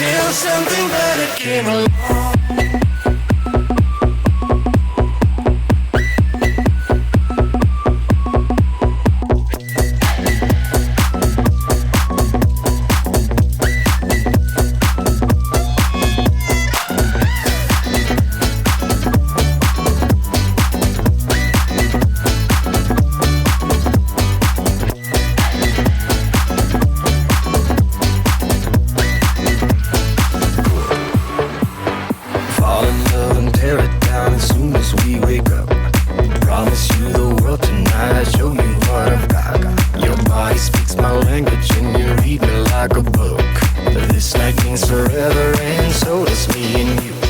till something better came along. Show you what I've got. Your body speaks my language and you read me like a book. This night means forever and so does me and you.